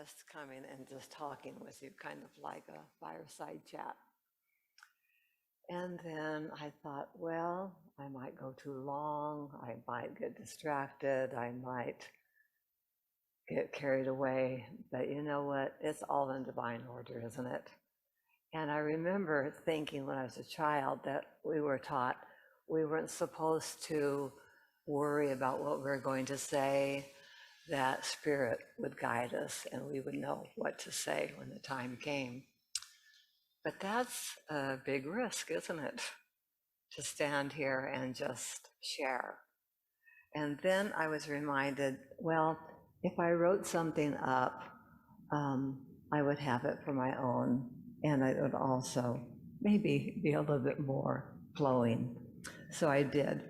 just coming and just talking with you, kind of like a fireside chat. And then I thought, well, I might go too long, I might get distracted, I might get carried away, but you know what? It's all in divine order, isn't it? And I remember thinking when I was a child that we were taught we weren't supposed to worry about what we were going to say, that Spirit would guide us and we would know what to say when the time came. But that's a big risk, isn't it? To stand here and just share. And then I was reminded, well, if I wrote something up, I would have it for my own, and it would also maybe be a little bit more flowing. So I did.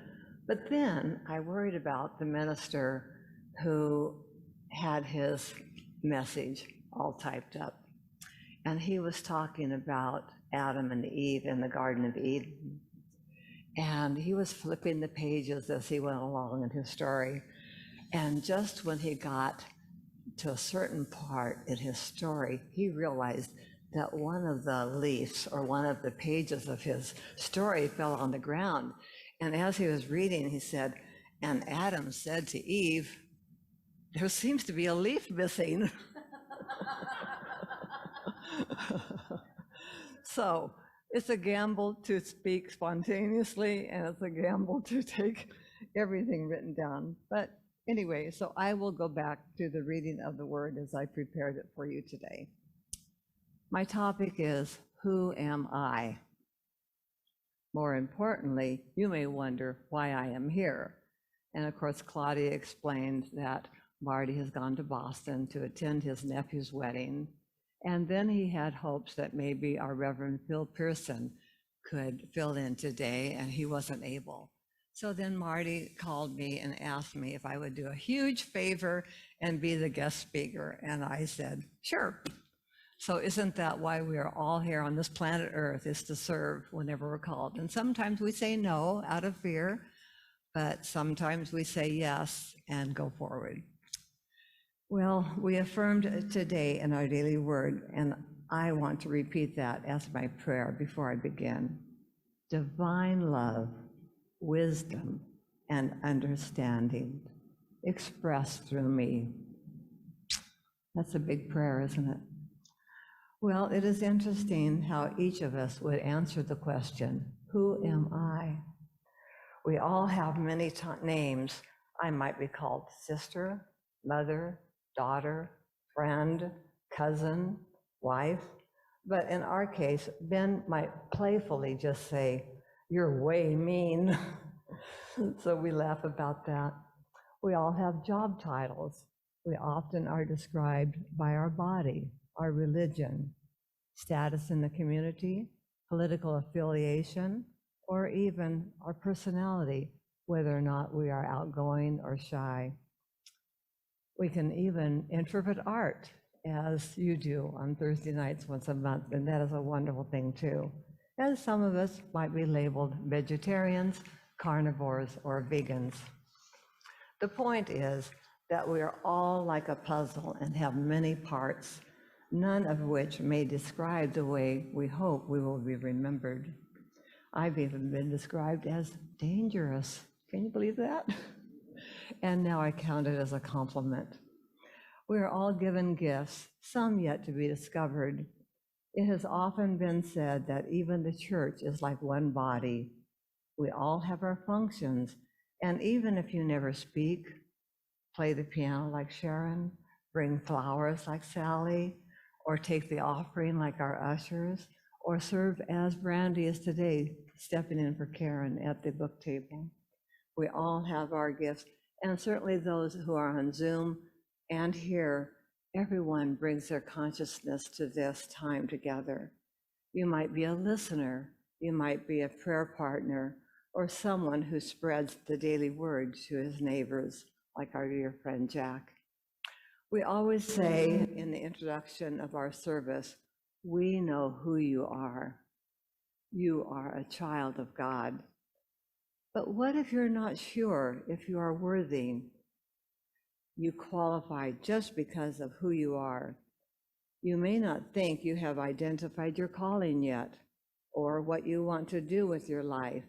But then I worried about the minister who had his message all typed up. And he was talking about Adam and Eve in the Garden of Eden. And he was flipping the pages as he went along in his story. And just when he got to a certain part in his story, he realized that one of the leaves or one of the pages of his story fell on the ground. And as he was reading, he said, and Adam said to Eve, there seems to be a leaf missing. So it's a gamble to speak spontaneously, and it's a gamble to take everything written down. But anyway, so I will go back to the reading of the word as I prepared it for you today. My topic is, who am I? More importantly, you may wonder why I am here. And of course, Claudia explained that Marty has gone to Boston to attend his nephew's wedding. And then he had hopes that maybe our Reverend Phil Pearson could fill in today, and he wasn't able. So then Marty called me and asked me if I would do a huge favor and be the guest speaker. And I said, sure. So isn't that why we are all here on this planet Earth, is to serve whenever we're called? And sometimes we say no out of fear, but sometimes we say yes and go forward. Well, we affirmed today in our daily word, and I want to repeat that as my prayer before I begin. Divine love, wisdom, and understanding expressed through me. That's a big prayer, isn't it? Well, it is interesting how each of us would answer the question, who am I? We all have many names. I might be called sister, mother, daughter, friend, cousin, wife. But in our case, Ben might playfully just say, you're way mean. So we laugh about that. We all have job titles. We often are described by our body, our religion, status in the community, political affiliation, or even our personality, whether or not we are outgoing or shy. We can even interpret art, as you do on Thursday nights once a month, and that is a wonderful thing too. And some of us might be labeled vegetarians, carnivores, or vegans. The point is that we are all like a puzzle and have many parts, none of which may describe the way we hope we will be remembered. I've even been described as dangerous. Can you believe that? And now I count it as a compliment. We are all given gifts, some yet to be discovered. It has often been said that even the church is like one body. We all have our functions, and even if you never speak, play the piano like Sharon, bring flowers like Sally, or take the offering like our ushers, or serve as Brandy is today, stepping in for Karen at the book table. We all have our gifts, and certainly those who are on Zoom and here, everyone brings their consciousness to this time together. You might be a listener, you might be a prayer partner, or someone who spreads the daily word to his neighbors, like our dear friend Jack. We always say in the introduction of our service, we know who you are. You are a child of God. But what if you're not sure if you are worthy? You qualify just because of who you are. You may not think you have identified your calling yet, or what you want to do with your life,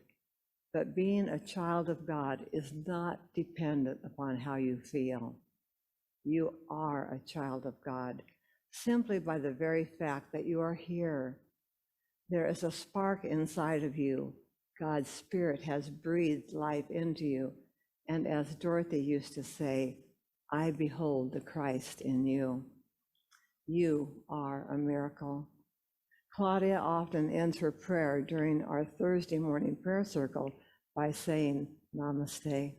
but being a child of God is not dependent upon how you feel. You are a child of God simply by the very fact that you are here. There is a spark inside of you. God's Spirit has breathed life into you. And as Dorothy used to say, I behold the Christ in you. You are a miracle. Claudia often ends her prayer during our Thursday morning prayer circle by saying, Namaste.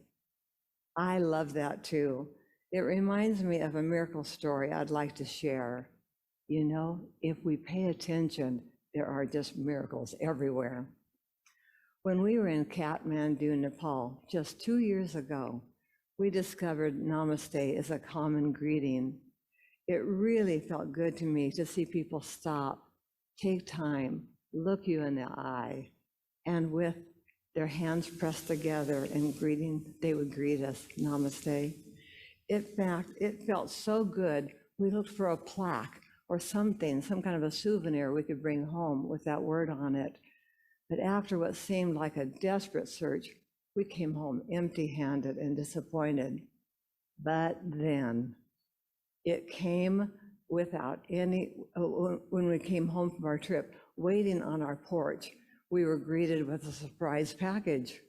I love that too. It reminds me of a miracle story I'd like to share. You know, if we pay attention, there are just miracles everywhere. When we were in Kathmandu, Nepal, just 2 years ago, we discovered Namaste is a common greeting. It really felt good to me to see people stop, take time, look you in the eye, and with their hands pressed together in greeting, they would greet us, Namaste. In fact, it felt so good, we looked for a plaque or something, some kind of a souvenir we could bring home with that word on it. But after what seemed like a desperate search, we came home empty-handed and disappointed. But then it came without any, when we came home from our trip, waiting on our porch, we were greeted with a surprise package.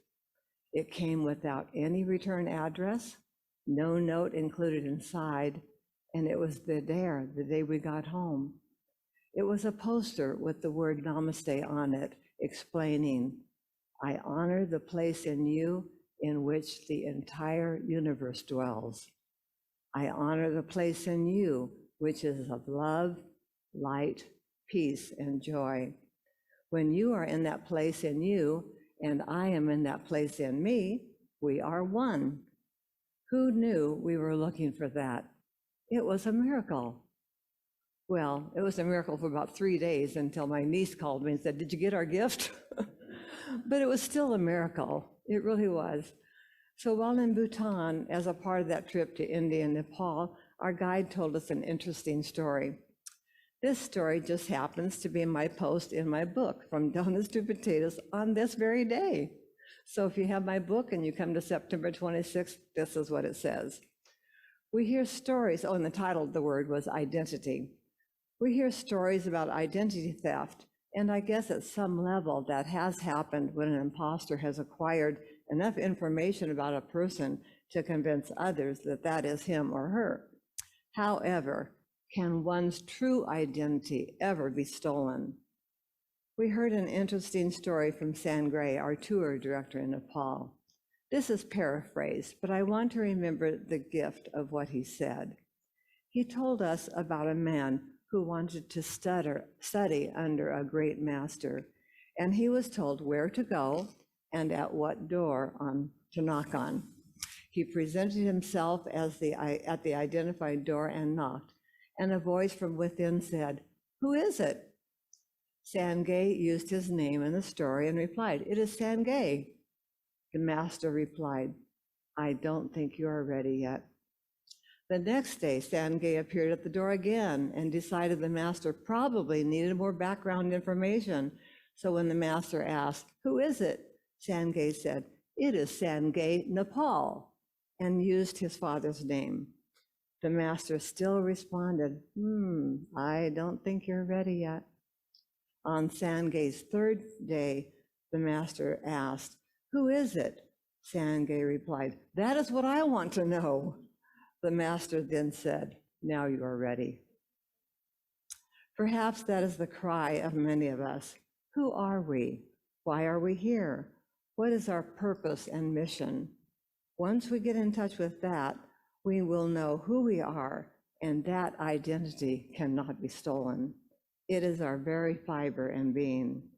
It came without any return address, no note included inside, and it was the day we got home. It was a poster with the word Namaste on it, explaining, I honor the place in you in which the entire universe dwells. I honor the place in you, which is of love, light, peace, and joy. When you are in that place in you, and I am in that place in me, we are one. Who knew we were looking for that? It was a miracle. Well, it was a miracle for about 3 days until my niece called me and said, did you get our gift? But it was still a miracle. It really was. So while in Bhutan, as a part of that trip to India and Nepal, our guide told us an interesting story. This story just happens to be my post in my book, From Donuts to Potatoes, on this very day. So if you have my book and you come to September 26th, this is what it says. We hear stories, and the title of the word was identity. We hear stories about identity theft, and I guess at some level that has happened when an imposter has acquired enough information about a person to convince others that that is him or her. However, can one's true identity ever be stolen? We heard an interesting story from Sangray, our tour director in Nepal. This is paraphrased, but I want to remember the gift of what he said. He told us about a man who wanted to study under a great master, and he was told where to go and at what door to knock on. He presented himself at the identified door and knocked, and a voice from within said, "Who is it?" Sangay used his name in the story and replied, "It is Sangay." The master replied, "I don't think you are ready yet." The next day, Sangay appeared at the door again and decided the master probably needed more background information. So when the master asked, "Who is it?" Sangay said, "It is Sangay, Nepal," and used his father's name. The master still responded, "I don't think you're ready yet." On Sangay's third day, the master asked, "Who is it?" Sangay replied, "That is what I want to know." The master then said, "Now you are ready." Perhaps that is the cry of many of us. Who are we? Why are we here? What is our purpose and mission? Once we get in touch with that, we will know who we are, and that identity cannot be stolen. It is our very fiber and being.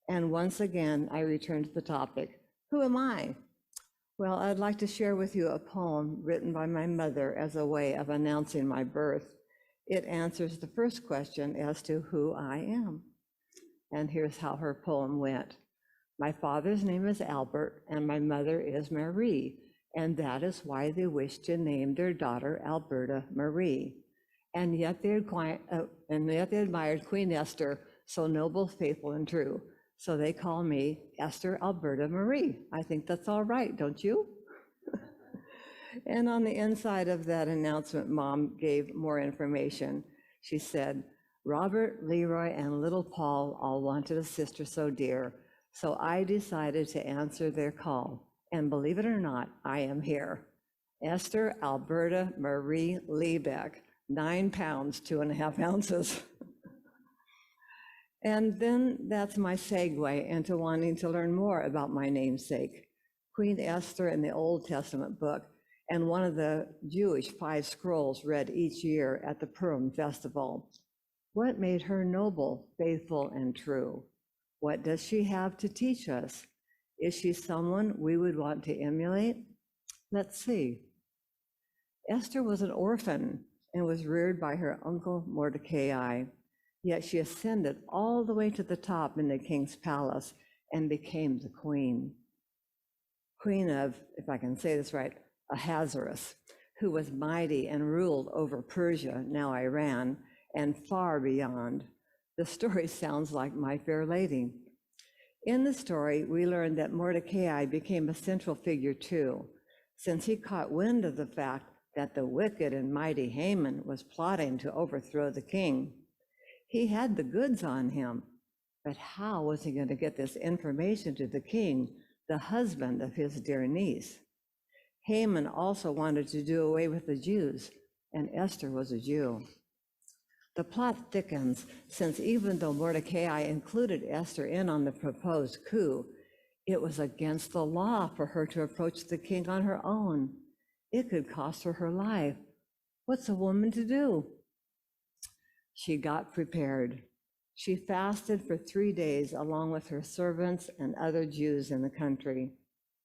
And once again, I return to the topic. Who am I? Well, I'd like to share with you a poem written by my mother as a way of announcing my birth. It answers the first question as to who I am. And here's how her poem went. My father's name is Albert, and my mother is Marie, and that is why they wished to name their daughter Alberta Marie. And yet they admired Queen Esther, so noble, faithful, and true. So they call me Esther Alberta Marie. I think that's all right, don't you? And on the inside of that announcement, Mom gave more information. She said, Robert, Leroy, and little Paul all wanted a sister so dear, so I decided to answer their call. And believe it or not, I am here. Esther Alberta Marie Liebeck, 9 pounds, 2.5 ounces. And then that's my segue into wanting to learn more about my namesake, Queen Esther in the Old Testament book, and one of the Jewish 5 scrolls read each year at the Purim festival. What made her noble, faithful, and true? What does she have to teach us? Is she someone we would want to emulate? Let's see. Esther was an orphan and was reared by her uncle Mordecai, yet she ascended all the way to the top in the king's palace and became the queen. Queen of, if I can say this right, Ahasuerus, who was mighty and ruled over Persia, now Iran, and far beyond. The story sounds like My Fair Lady. In the story, we learn that Mordecai became a central figure too, since he caught wind of the fact that the wicked and mighty Haman was plotting to overthrow the king. He had the goods on him, but how was he going to get this information to the king, the husband of his dear niece? Haman also wanted to do away with the Jews, and Esther was a Jew. The plot thickens, since even though Mordecai included Esther in on the proposed coup, it was against the law for her to approach the king on her own. It could cost her her life. What's a woman to do? She got prepared. She fasted for 3 days along with her servants and other Jews in the country.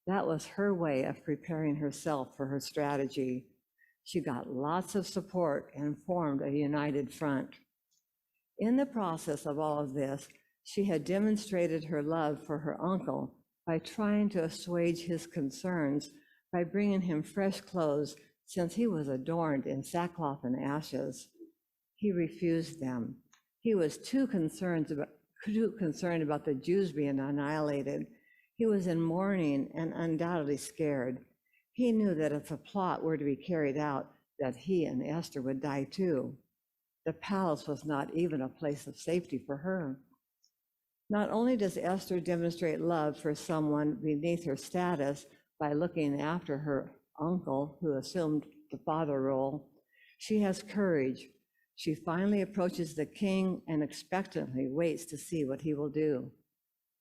That was her way of preparing herself for her strategy. She got lots of support and formed a united front. In the process of all of this, she had demonstrated her love for her uncle by trying to assuage his concerns by bringing him fresh clothes, since he was adorned in sackcloth and ashes. He refused them. He was too concerned about the Jews being annihilated. He was in mourning and undoubtedly scared. He knew that if the plot were to be carried out, that he and Esther would die too. The palace was not even a place of safety for her. Not only does Esther demonstrate love for someone beneath her status by looking after her uncle, who assumed the father role, she has courage. She finally approaches the king and expectantly waits to see what he will do.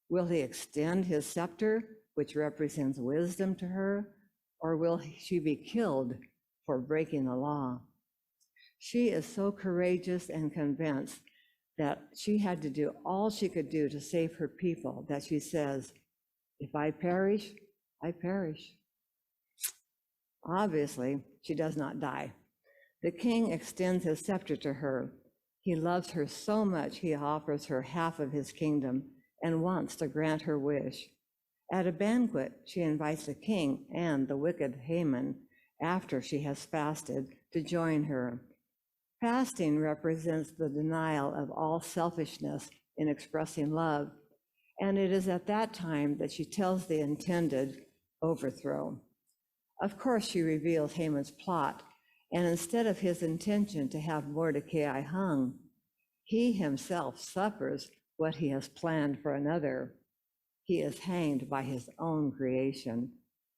Will he extend his scepter, which represents wisdom, to her, or will she be killed for breaking the law? She is so courageous and convinced that she had to do all she could do to save her people that she says, if I perish, I perish. Obviously, she does not die. The king extends his scepter to her. He loves her so much he offers her half of his kingdom and wants to grant her wish. At a banquet, she invites the king and the wicked Haman, after she has fasted, to join her. Fasting represents the denial of all selfishness in expressing love, and it is at that time that she tells the intended overthrow. Of course, she reveals Haman's plot, and instead of his intention to have Mordecai hung, he himself suffers what he has planned for another. He is hanged by his own creation.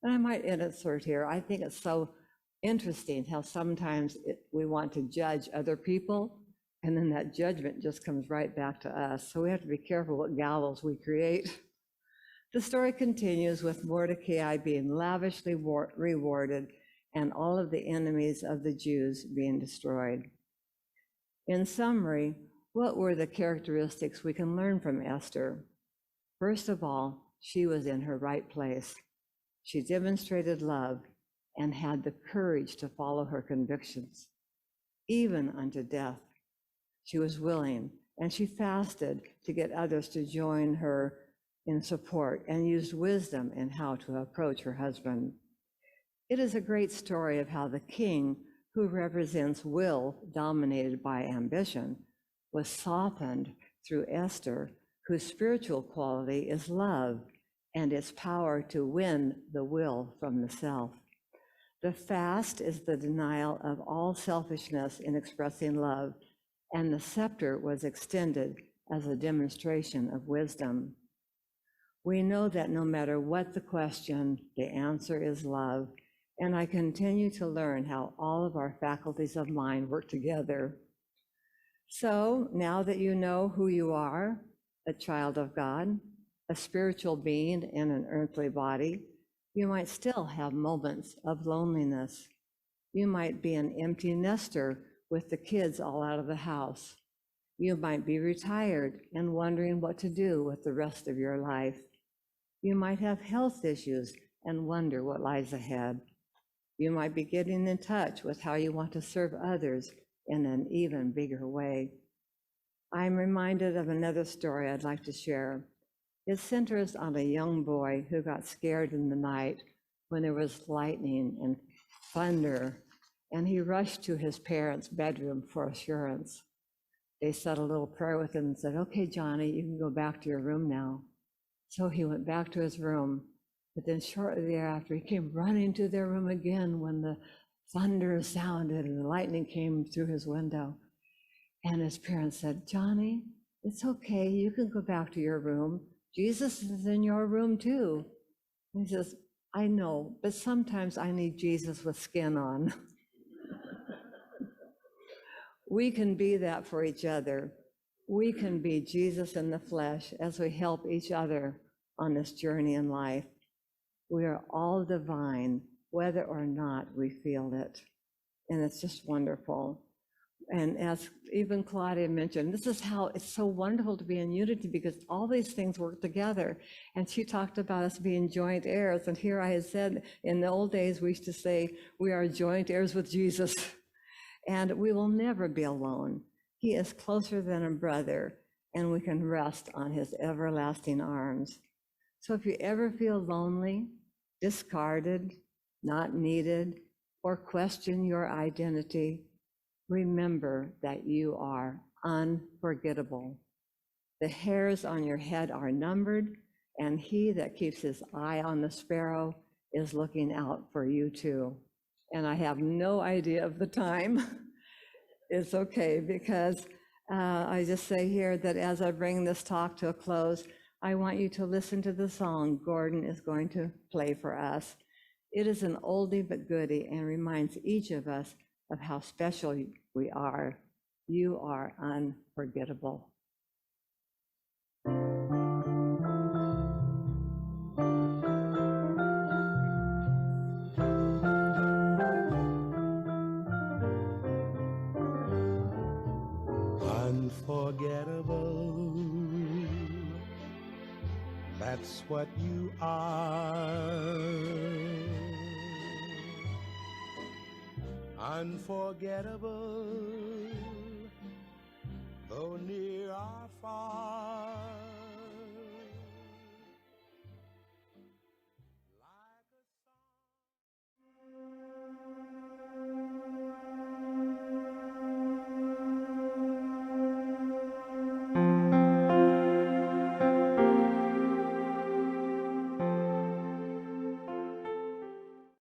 And I might insert here, I think it's so interesting how sometimes we want to judge other people, and then that judgment just comes right back to us. So we have to be careful what gallows we create. The story continues with Mordecai being lavishly rewarded and all of the enemies of the Jews being destroyed. In summary, what were the characteristics we can learn from Esther? First of all, she was in her right place. She demonstrated love and had the courage to follow her convictions, even unto death. She was willing, and she fasted to get others to join her in support and used wisdom in how to approach her husband. It is a great story of how the king, who represents will dominated by ambition, was softened through Esther, whose spiritual quality is love and its power to win the will from the self. The fast is the denial of all selfishness in expressing love, and the scepter was extended as a demonstration of wisdom. We know that no matter what the question, the answer is love, and I continue to learn how all of our faculties of mind work together. So now that you know who you are, a child of God, a spiritual being in an earthly body, you might still have moments of loneliness. You might be an empty nester with the kids all out of the house. You might be retired and wondering what to do with the rest of your life. You might have health issues and wonder what lies ahead. You might be getting in touch with how you want to serve others in an even bigger way. I'm reminded of another story I'd like to share. It centers on a young boy who got scared in the night when there was lightning and thunder, and he rushed to his parents' bedroom for assurance. They said a little prayer with him and said, "Okay, Johnny, you can go back to your room now." So he went back to his room, but then shortly thereafter, he came running to their room again when the thunder sounded and the lightning came through his window. And his parents said, "Johnny, it's okay, you can go back to your room. Jesus is in your room too." And he says, "I know, but sometimes I need Jesus with skin on." We can be that for each other. We can be Jesus in the flesh as we help each other on this journey in life. We are all divine, whether or not we feel it. And it's just wonderful. And as even Claudia mentioned, this is how it's so wonderful to be in unity, because all these things work together. And she talked about us being joint heirs. And here I had said, in the old days, we used to say, we are joint heirs with Jesus. And we will never be alone. He is closer than a brother, and we can rest on his everlasting arms. So if you ever feel lonely, discarded, not needed, or question your identity, remember that you are unforgettable. The hairs on your head are numbered, and he that keeps his eye on the sparrow is looking out for you too. And I have no idea of the time. It's okay, because I just say here that as I bring this talk to a close, I want you to listen to the song Gordon is going to play for us. It is an oldie but goodie and reminds each of us of how special we are. You are unforgettable. Unforgettable, that's what you are. Unforgettable,